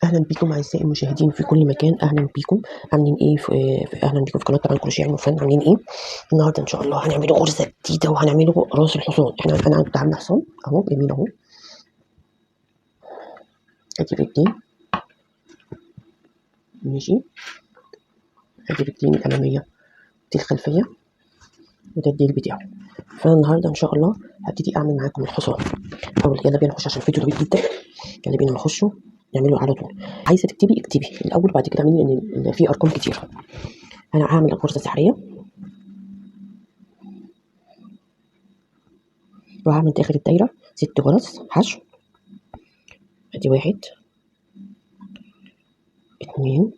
اهلا بيكم اعزائي المشاهدين في كل مكان. اهلا بيكم. عاملين ايه اهلا بيكم في قناه طبعا كروشيه علم وفن. عاملين ايه النهارده؟ ان شاء الله هنعمله غرزه جديده وهنعمله راس الحصان. انا كنت عامله حصان اهو جميل اهو. ادي رجلين ماشي، ادي رجلين الاماميه دي الخلفيه وده الديل بتاعه. فانا النهارده ان شاء الله هبتدي اعمل معاكم الحصان. يلا بينا نخش عشان الفيديو طويل جدا. يلا بينا نخشه نعمله على طول. عايزه تكتبي اكتبي الاول بعد كده اعملي لان في ارقام كتير. انا هعمل غرزه سحريه وهعمل داخل الدايره 6 غرز حشو. ادي 1 2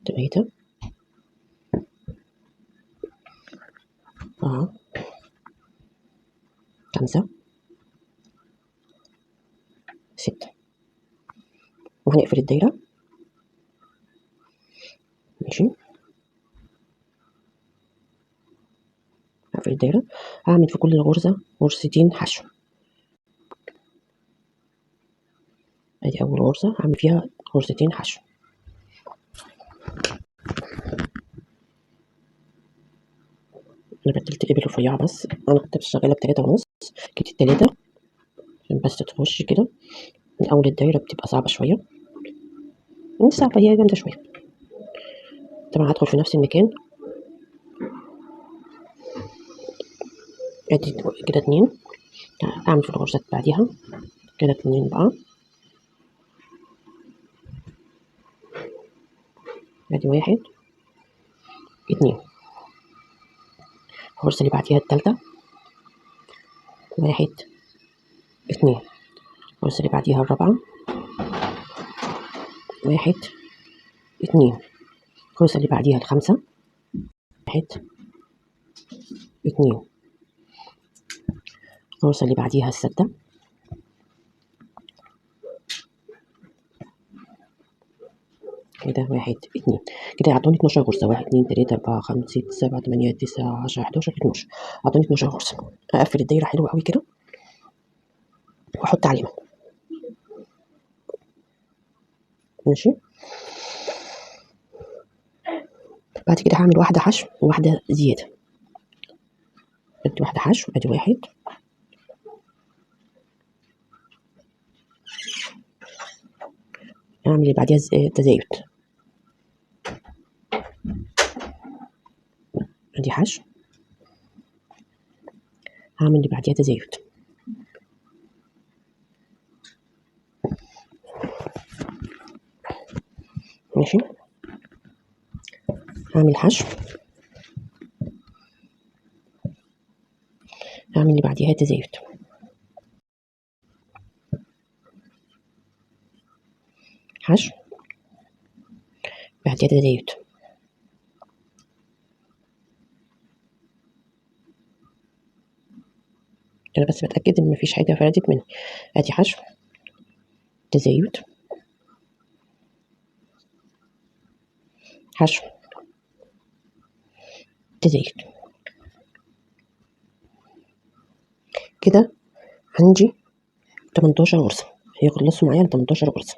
3 4 5 6 وهنقفل الدايره ماشي. هقفل الدايره، هعمل في كل غرزه غرزتين حشو. ادي اول غرزه هعمل فيها غرزتين حشو. انا بدلت الابل رفيعه بس انا كنت شغاله ب3.5 كده 3 عشان بس تخش كده. من اول الدايره بتبقى صعبه شويه، مش صعبه هي جامده شويه. طبعا هدخل في نفس المكان. ادي كده 2 اعمل في الغرزات بعديها كده 2 بقى. ادي 1 2 الغرزه اللي بعديها الثالثه 1 2 الغرزه اللي بعديها الرابعه 1 2 الغرزه اللي بعديها الخامسه 1 2 الغرزه اللي بعديها السادسه كده 1 2 كده عطوني 12 غرزة. 1 2 3 4 5 6 7 8 9 10 11 12 عطوني 12 غرزة. أقفل الدايرة حلوة أوي كده وأحط علامة ماشي. بعد كده هعمل واحدة حشو وواحدة زيادة. ادي واحدة حشو ادي 1 اعمل اللي بعديها تزايد. ادي حشو هعمل اللي بعديها تزايد ماشي. هعمل حشو هعمل اللي بعديها تزايد حشو بعديها تزايد. انا بس بتأكد ان مفيش حاجة فردت مني. ادي حشو تزايد حشو تزايد. كده عندي 18 غرزة هيخلصوا معايا ل 18 غرزة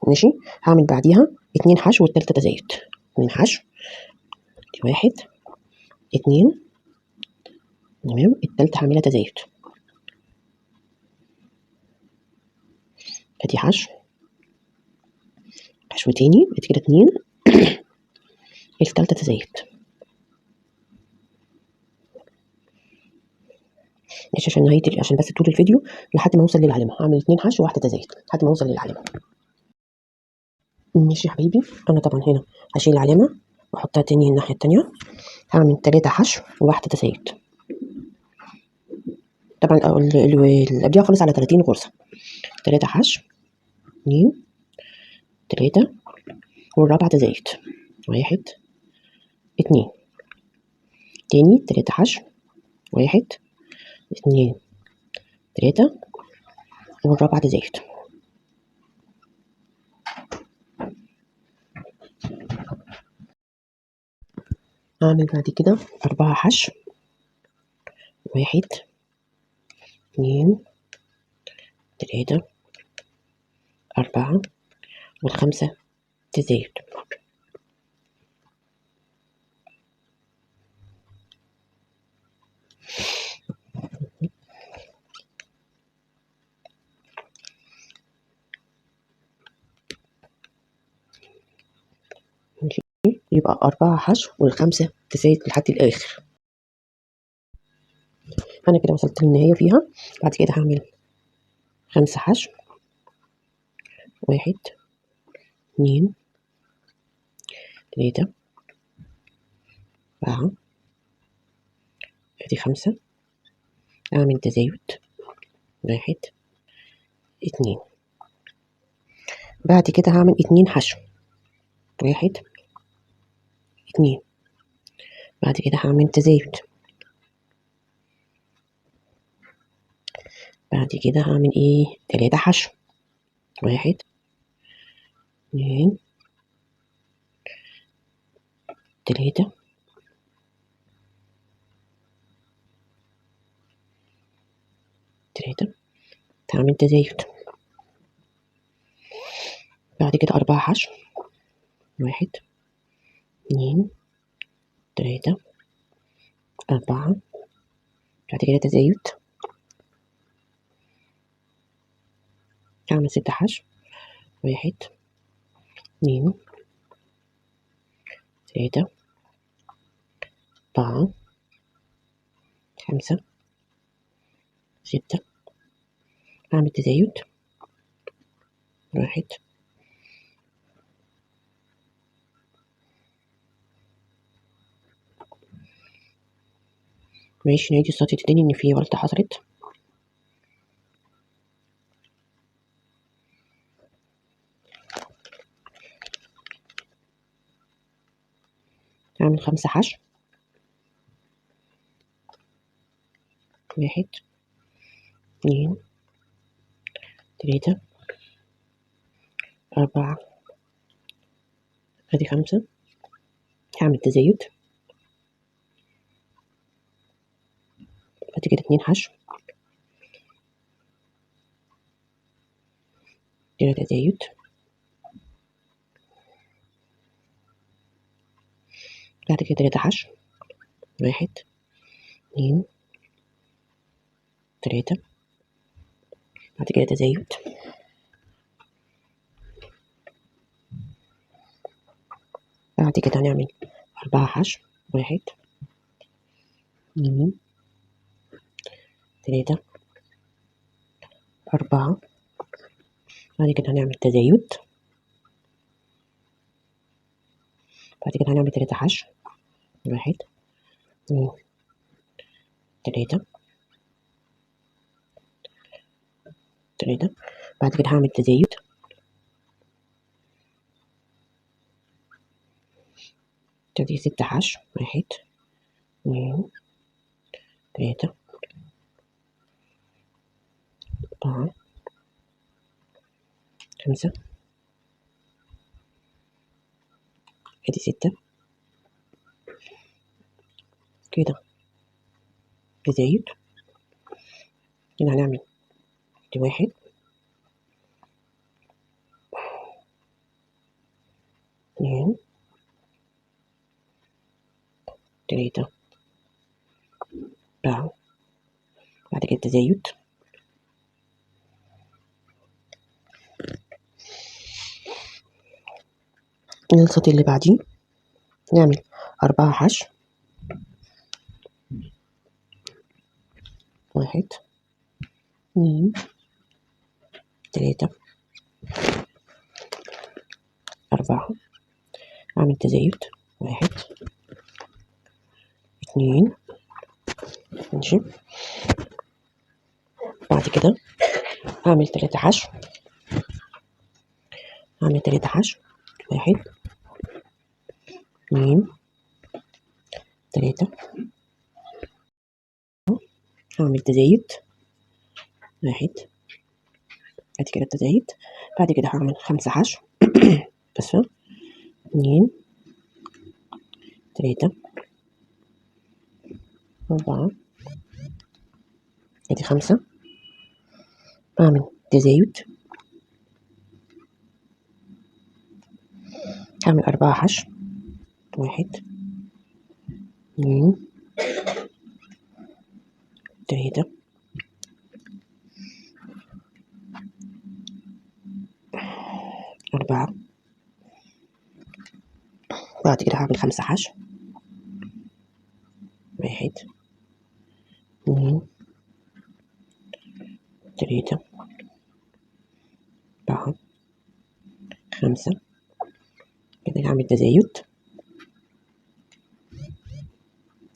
ماشي. هعمل بعديها 2 حشو والتالتة تزايد. 2 حشو 1 2 تمام. التالتة هعملها تزايد ادي حشو حشو تاني ادي كده 2 التالتة تزايد ماشي. عشان نهاية عشان بس طول الفيديو لحد ما اوصل للعلامة هعمل 2 حشو وواحدة تزايد لحد ما اوصل للعلامة ماشي يا حبيبي. انا طبعا هنا هشيل العلامة واحطها تاني الناحية التانية. هعمل 3 حشو وواحدة تزايد. طبعا اللي قبليها خالص على 30 غرزة. 3 حشو 2 3 والرابعة تزايد 1 2 تاني 3 حشو 1 2 3 والرابعة تزايد. هعمل بعد كده 4 حشو 1 2 3 4 والخمسة تزايد. ماشي، يبقى 4 حشو والخمسة تزايد لحد الآخر. أنا كده وصلت للنهاية فيها. بعد كده هعمل 5 حشو، 1 2 3 4 ادي 5. اعمل تزايد 1 2. بعد كده هعمل 2 حشو، 1 2. بعد كده هعمل تزايد. بعد كده هعمل 3 حشو، 1 2 3 3. هعمل تزايد. بعد كده 4 حشو، 1 2 3 4. بعد كده تزايد. هعمل 6 حشو، 1 2 3 4 5 6. هعمل تزايد 1. ماشي، نعيد السطر تاني ان في غلطة حصلت. هعمل 5 حشو، 1 2 3 4 ادي 5. هعمل تزايد. بعد كده 2 حشو، كده تزايد. بعد كده 3 حشو، 1 2 3. بعد كده تزايد. بعد كده هنعمل 4 حشو، 1 2 3 4. بعد كده هنعمل تزايد. بعد كده هنعمل 3 حشو، 1 2 3 3. بعد كده هعمل تزايد. تدي 6 حشو، 1 2 3 4 5. ادي 6. كده تزايد. كده هنعمل 1 2 3 4. بعد كده تزايد. السطر اللي بعديه نعمل 4 حشو، 1 2 3 4. أعمل تزايد 1 2. ماشي. بعد كده أعمل 3 حشو، أعمل 3 حشو، 1 2 3. أعمل تزايد 1. بعد كده تزايد. بعد كده هعمل 5 حشو بس 2 3 4. ادي 5. اعمل تزايد، هعمل 4 حشو، 1 2 3 4. بعد كده هعمل 5 حشو، 1 2 3 4 5. كده هعمل تزايد،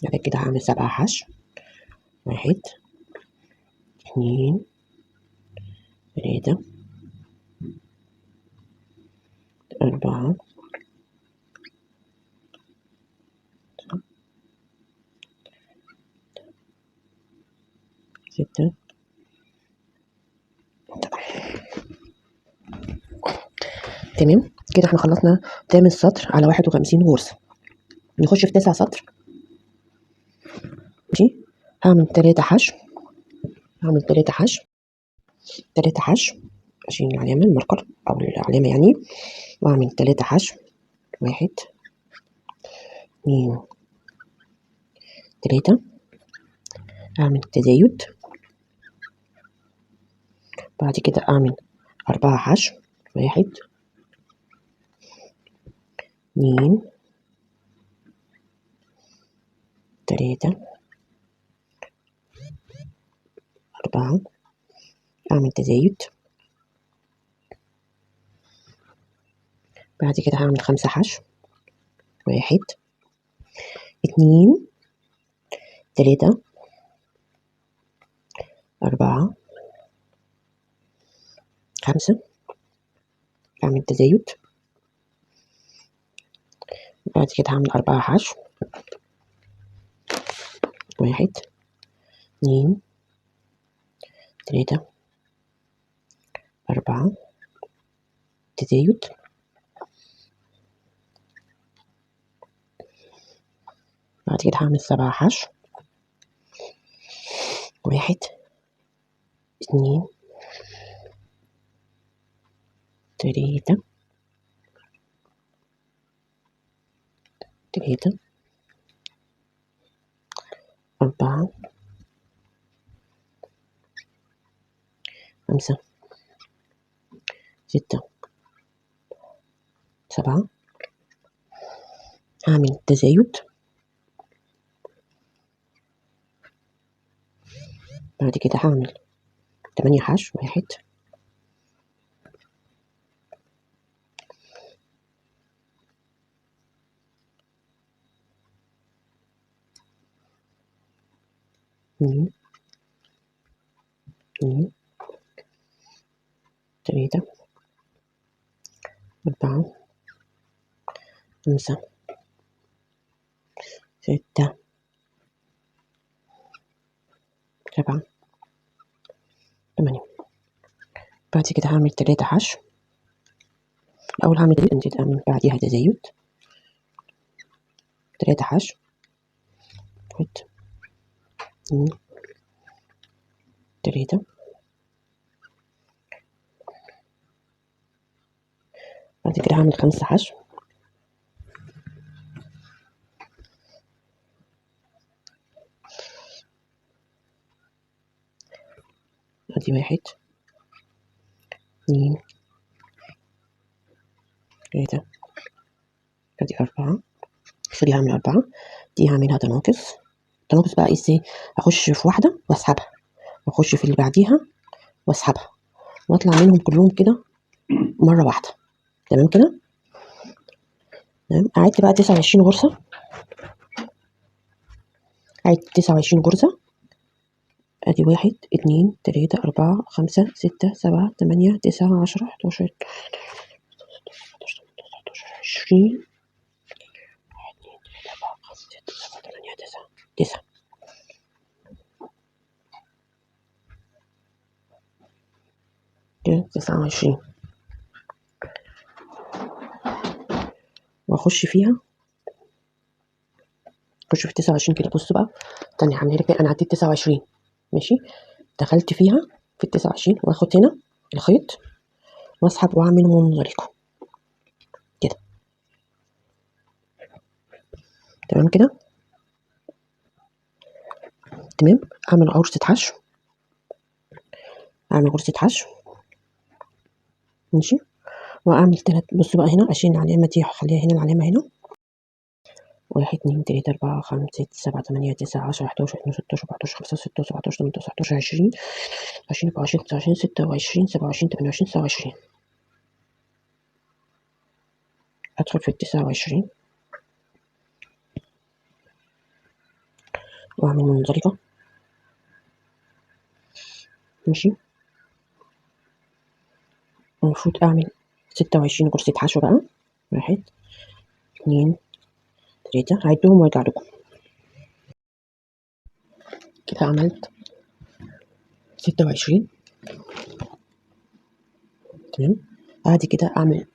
بعد كده هعمل 7 حشو، 1 2 3 4 6. تمام كده احنا خلصنا تامن سطر على 51 غرزة. نخش في 9 سطر. ماشي، هعمل 3 حشو، هعمل 3 حشو، 3 حشو، اشيل العلامة الماركر او العلامة يعني، واعمل 3 حشو، 1 2 3. اعمل تزايد، بعد كده اعمل 4 حشو، 1 2 3 4. اعمل تزايد، بعد كده هعمل 5 حشو، 1 2 3 4 5. اعمل تزايد، بعد كده هعمل 4 حشو، 1 2 3 4. تزايد، بعد كده هعمل 7 حشو، 1 2 3 4 5 6 7. هعمل تزايد، بعد كده هعمل 8 حشو، 1 2 2 3 4 5 6 7 8. بعد كده هعمل 3 حشو، الأول هعمل نسيت أعمل بعديها تزايد، 3 حشو، 1 2 3. بعد كده هعمل 5 حشو، ادي 1 2 3 ادي 4. دي هعمل 4، دي هعملها تناقص. تناقص بقى ازاي؟ اخش في واحدة واسحبها، واخش في اللي بعديها واسحبها، واطلع منهم كلهم كده مرة واحدة. تمام كده؟ تمام. اعد بقى 29 غرزة، اعد 29 غرزة. ادي 1 2 3 4 5 6 7 8 9 10 11 20 6 7 8 9 29. واخش فيها، اخش في 29 كده. بص بقى، تاني هعملها لك. انا عديت 29 ماشي، دخلت فيها في ال29 واخد هنا الخيط واسحب واعمل منزلقة كده. تمام كده. تمام. اعمل غرزة حشو، اعمل غرزة حشو ماشي، واعمل 3. بصوا بقى هنا اشيل العلامة دي هخليها هنا، العلامة هنا 1 2 3 4 5 6 7 8 9 10 11 12 13 14 15 16 17 18 19 20 20 24 25 26 27 28 29. ادخل في ال29 واعمل منزلقة ماشي. المفروض اعمل 26 غرزة حشو بقى. 1 2 3 هعدهم وارجع لكم. كده عملت 26. تمام. بعد كده اعمل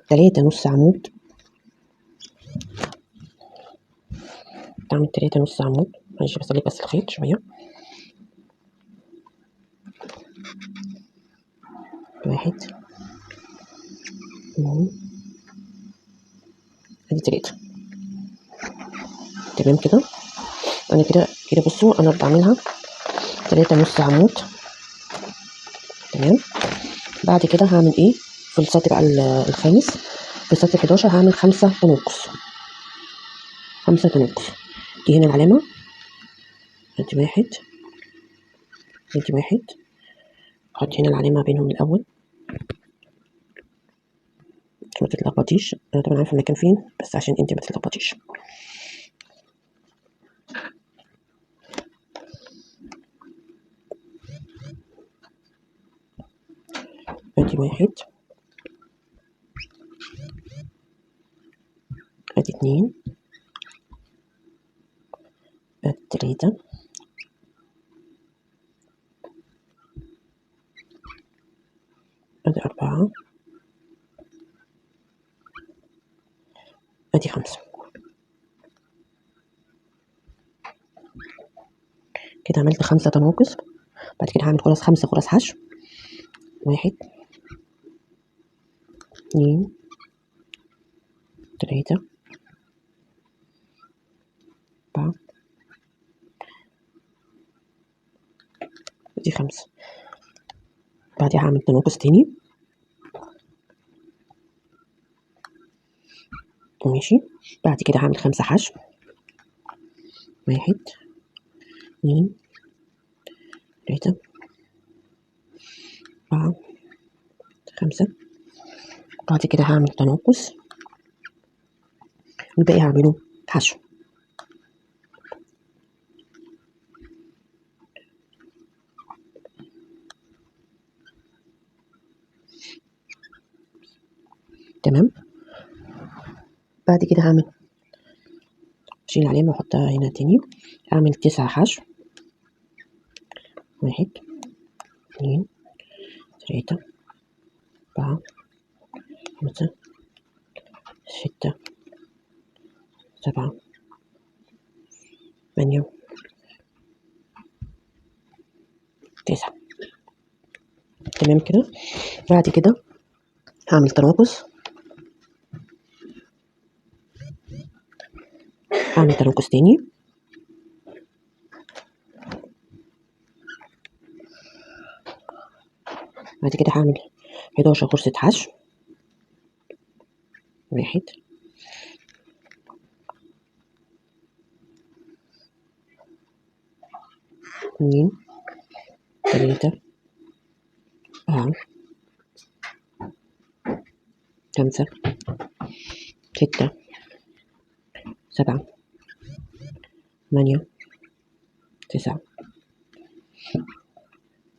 3 نص عمود، اعمل 3 نص عمود. معلش بسلك بس الخيط شوية. 1 2 ادي 3. تمام كده. انا كده بصوا انا بعملها 3 نص عمود. تمام. بعد كده هعمل ايه في السطر بقى الخامس؟ في السطر 11 هعمل 5 تناقص. 5 تناقص. دي هنا العلامة، ادي 1 ادي 1. احط هنا العلامة بينهم الاول عشان ما تتلخبطيش. انا طبعا عارفة المكان فين بس عشان انت ما تتلخبطيش. ادي 1 ادي 2 ادي 3 ادي 4 ادي 5. كده عملت 5 تناقص. بعد كده هعمل خلاص 5 غرز حشو. 1 2 3 4 ادي 5. بعدها هعمل تناقص تاني ماشي. بعد كده هعمل 5 حشو. 1 2 3 4 5. بعد كده هعمل تناقص والباقي هعمله حشو. تمام. بعد كده اشيل العلامة واحطها هنا تاني. اعمل 9 حشو. 1 2 3 4 5 6 7 8 9. تمام كده. بعد كده هعمل تناقص، هعمل تناقص تاني. بعد كده هعمل 11 غرزة حشو. 1 2 3 4 5 6 7 8 9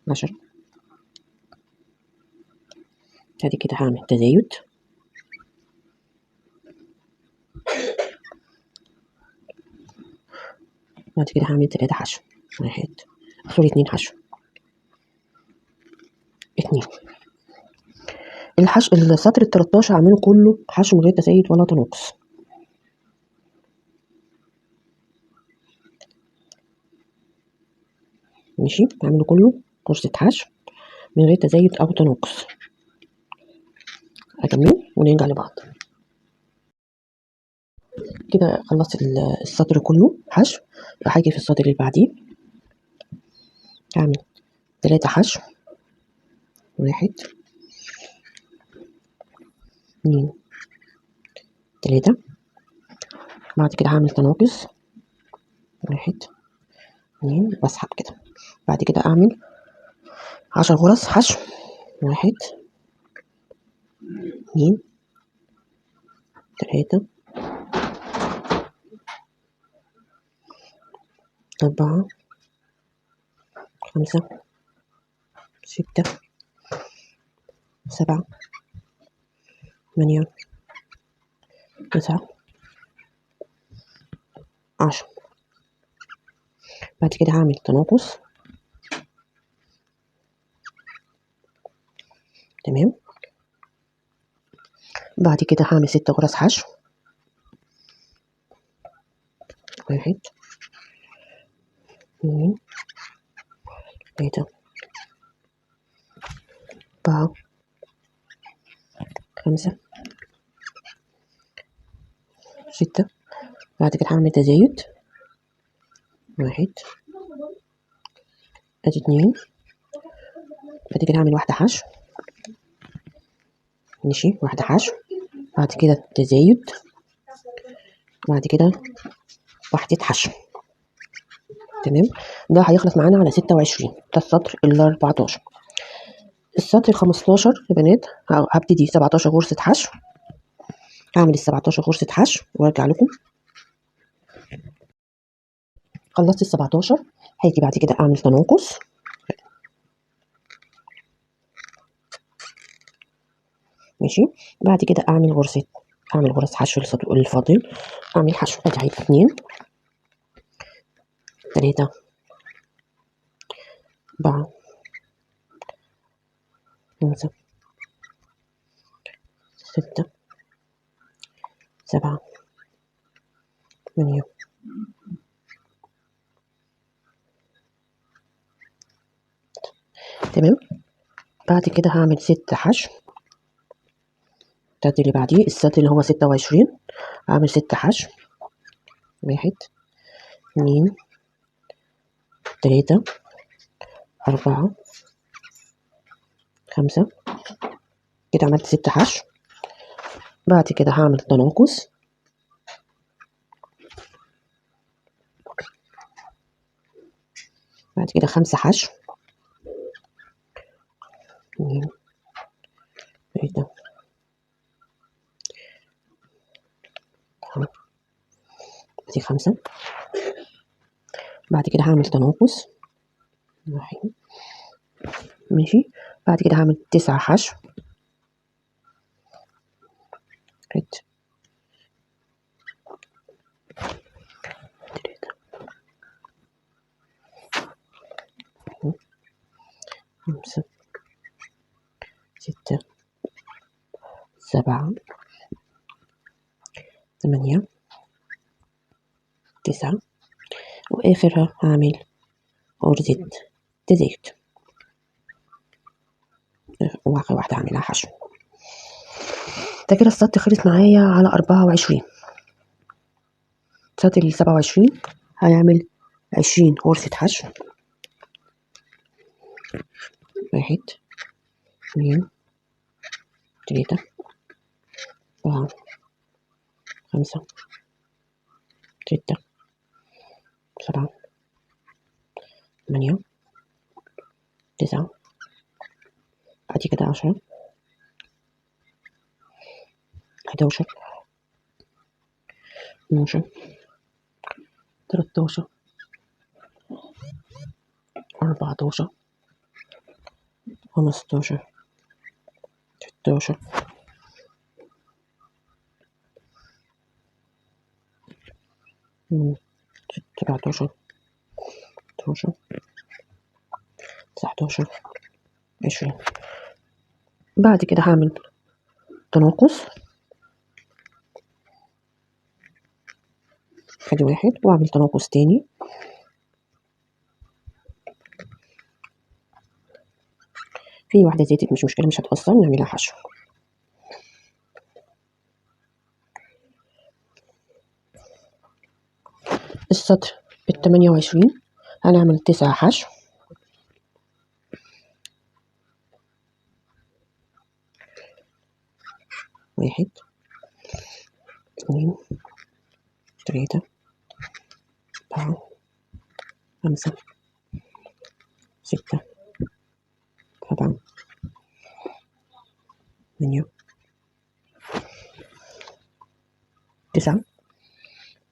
10. بعد كده هعمل تزايد. بعد كده هعمل 3 حشو. 2 حشو. 2 الحشو. السطر ال13 هعمله كله حشو من غير تزايد ولا تناقص. ماشي. هعمله كله غرزة حشو من غير تزايد أو تناقص. أكمل ونرجع لبعض. كده خلصت السطر كله حشو. هاجي في السطر اللي بعديه هعمل 3 حشو، 1 2 3. بعد كده هعمل تناقص 1 2 واسحب كده. بعد كده اعمل 10 غرز حشو، 1 2 3 4 5 6 7 8 9 10. بعد كده هعمل تناقص. تمام. بعد كده هعمل 6 غرز حشو، 1 2 3 4 5 6. بعد كده هعمل تزايد 1 ادي 2. بعد كده هعمل 1 حشو، ماشي، 1 حشو. بعد كده تزايد، بعد كده 1 حشو. تمام. ده هيخلص معانا على 26. ده السطر ال14. السطر ال15 يا بنات هبتدي 17 غرزة حشو. هعمل ال17 غرزة حشو وارجع لكم. خلصت ال17 هاجي بعد كده اعمل تناقص. ماشي. بعد كده اعمل غرز حشو الفاضل. اعمل حشو ادي 2 3 4 5 6 7 8. تمام. بعد كده هعمل 6 حشو. السطر اللي بعديه السطر اللي هو 26 هعمل 6 حشو، 1 2 3 4 5. كده عملت 6 حشو. بعد كده هعمل تناقص. بعد كده 5 حشو، 2 3 دي 5. بعد كده هعمل تناقص 1. ماشي. بعد كده هعمل 9 حشو، 1 3 5 6 7 8 9. واخرها هعمل غرزة تزايد واخر واحدة هعملها حشو. ده كده السطر خلص معايا على 24. السطر ال 27 هيعمل 20 غرزة حشو، 1 2 3 4 5 6 7 8 9. ادي كده 10 11 12 13 14 15 16 17 18 19 20. بعد كده هعمل تناقص ادي 1 واعمل تناقص تاني في واحدة زيتت مش مشكلة، مش هتأثر، نعملها حشو. السطر 28 هنعمل 9 حشو. 1 2 3 4 5 6 7 8 9.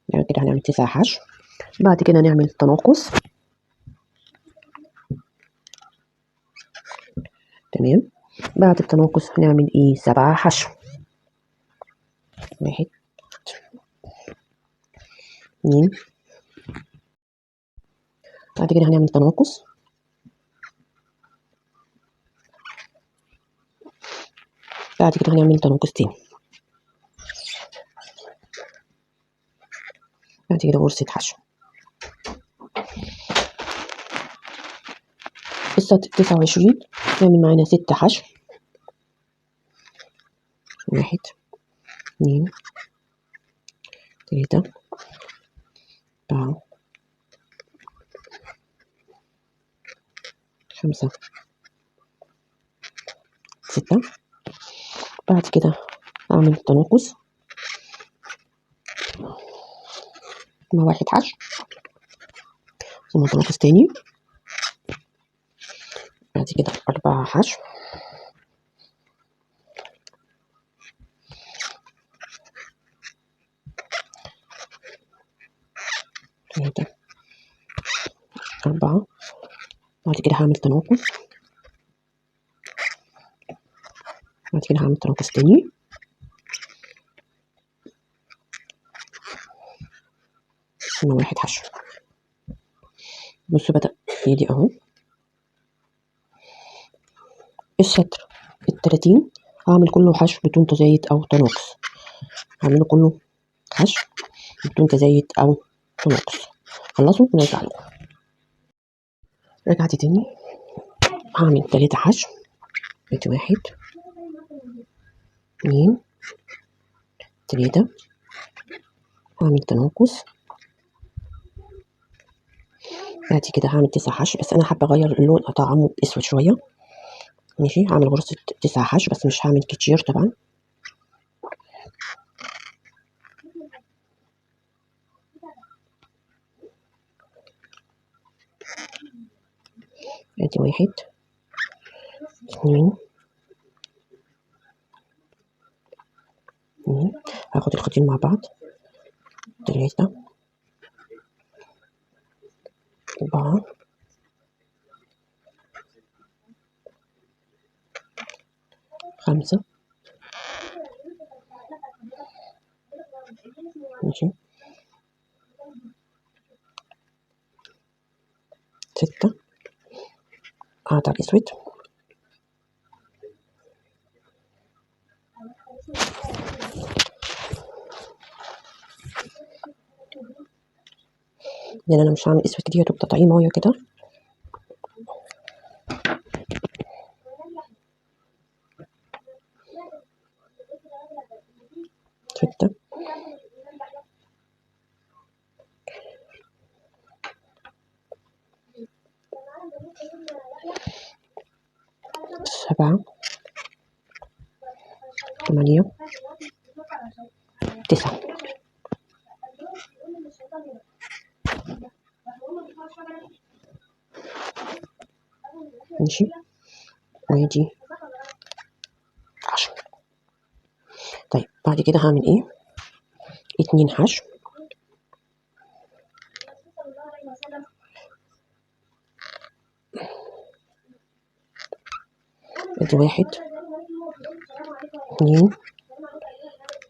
يعني كده هنعمل 9 حشو. بعد كده نعمل تناقص. تمام. بعد التناقص هنعمل ايه؟ 7 حشو. 1 2. بعد كده هنعمل تناقص. بعد كده هنعمل تناقص تاني. بعد كده غرزة حشو. السطر 29 نعمل معانا 6 حشو. 1 2 3 4 5 6. بعد كده أعمل تناقص مع 1 حشو، ثم تناقص تاني. بعد كده 4 حشو. 3 4. بعد كده هعمل تناقص. بعد كده هعمل تناقص تاني. ثم 1 حشو. بصوا بدأ يدي اهو. السطر 30 هعمل كله حشو بدون تزايد او تناقص. هعمله كله حشو بدون تزايد او تناقص. خلصوا ونرجع لكم. رجعت تاني. هعمل 3 حشو. ادي 1 2 3. هعمل تناقص. بعد كده هعمل 9 حشو، بس انا حابه اغير اللون اطعمه اسود شويه. ماشي. هعمل غرزه 9 حشو بس مش هعمل كتير طبعا. ادي 1 2 هاخد الخطين مع بعض. 3 4 5. ماشي. 6. هقطع الاسود. لان انا مش هعمل اسود كتير، هتبقى تقطعيه ميه كده. 6 7 8 9. ماشي. وادي 10. طيب بعد كده هعمل ايه؟ 2 حشو. ادي 1 2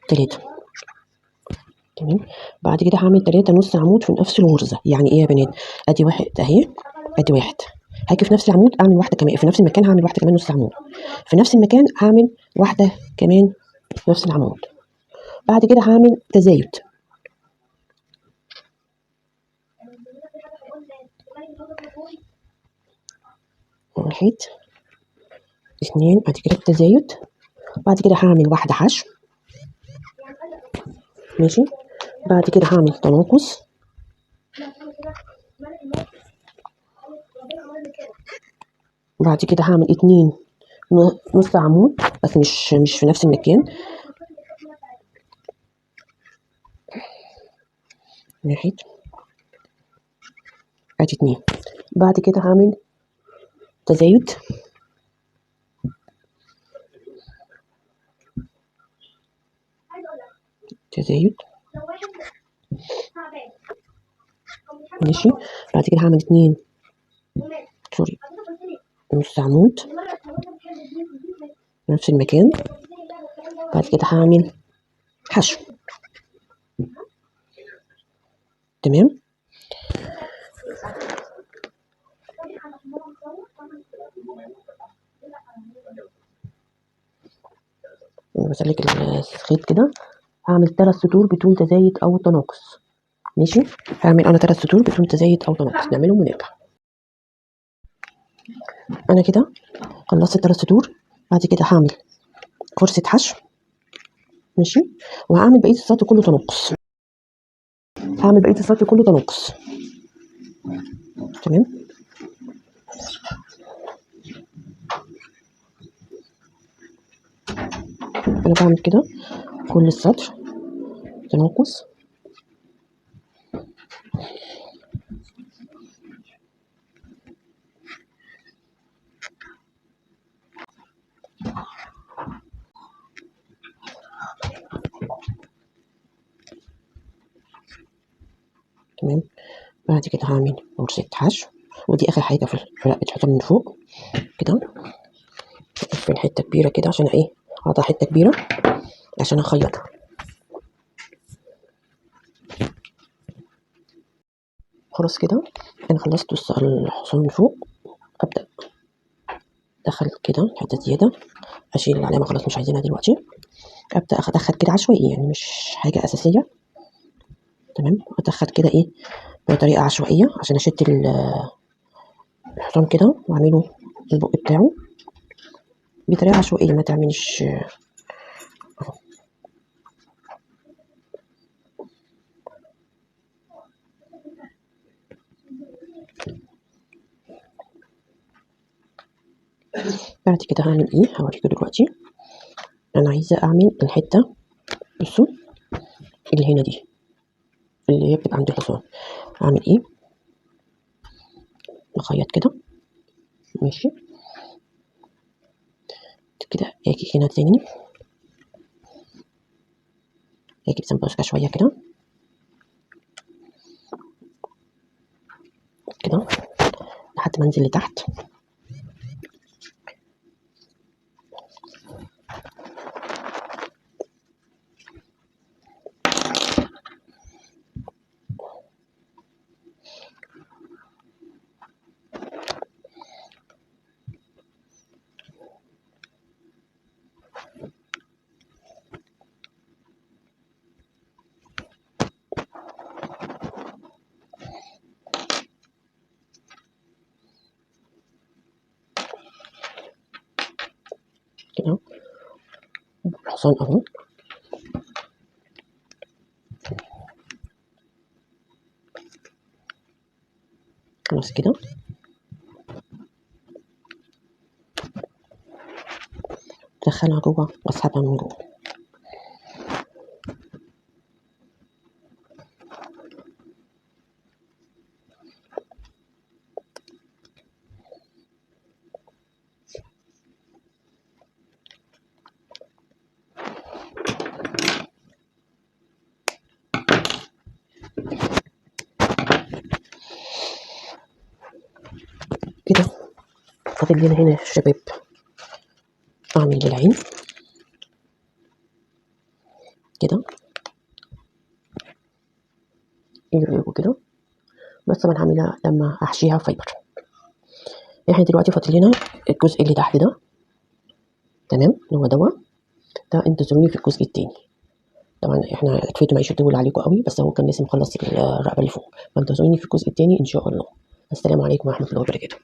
3. تمام. بعد كده هعمل 3 نص عمود في نفس الغرزه. يعني ايه يا بنات؟ ادي 1 اهي. ادي 1. هاجي في نفس العمود اعمل واحده كمان في نفس المكان، هعمل واحده كمان نص عمود في نفس المكان، هعمل واحده كمان في نفس العمود. بعد كده هعمل تزايد. 1 2. بعد كده التزايد. بعد كده هعمل واحدة حشو. ماشي. بعد كده هعمل تناقص. بعد كده هعمل 2 نص عمود، بس مش في نفس المكان. واحد، ادي 2. بعد كده هعمل تزايد. تزايد. ماشي. بعد كده هعمل 2 سوري نص عمود في نفس المكان. بعد كده هعمل حشو. تمام. بسلك الخيط كده. هعمل 3 سطور بدون تزايد او تناقص. ماشي. هعمل انا 3 سطور بدون تزايد او تناقص، نعملهم ونرجع. انا كده خلصت 3 سطور. بعد كده هعمل فرشة حشو. ماشي. وهعمل بقية السطر كله تناقص. هعمل بقية السطر كله تناقص. تمام. انا بعمل كده كل السطر تناقص. تمام. بعد كده هعمل فرشة حشو، ودي اخر حاجة في الورق بتحطها من فوق كده في حتة كبيرة كده، عشان ايه اقطع حتة كبيرة عشان اخيطها. خلاص كده انا خلصت الحصان من فوق. ابدا ادخل كده حته زياده، اشيل العلامه خلاص مش عايزينها دلوقتي. ابدا ادخل كده عشوائي، يعني مش حاجه اساسيه. تمام. ادخل كده ايه بطريقه عشوائيه عشان اشد الحصان كده واعمله البق بتاعه بطريقه عشوائيه، ما تعملش بعد كده هعمل ايه هوريكم دلوقتي. انا عايزه اعمل الحته، بصوا اللي هنا دي اللي هي بتبقى عند الحصان. اعمل ايه؟ اخيط كده. ماشي. كده اجي هنا تاني، اجي بسمبوسكه شويه كده كده لحد ما انزل لتحت. كده الحصان اهو. خلاص كده ادخلها جوه واسحبها من جوه. كده فاضل لنا هنا يا شباب اعمل للعين كده. ايه رايكم كده؟ بس طبعا هعملها لما احشيها فايبر. احنا دلوقتي فاضل لنا الجزء اللي تحت ده. تمام. اللي هو ده انتظروني في الجزء التاني. طبعا احنا الفيديو معيش يطول عليكم قوي، بس هو كان لازم اخلص الرقبه اللي فوق، فانتظروني في الجزء التاني ان شاء الله. السلام عليكم ورحمه الله وبركاته.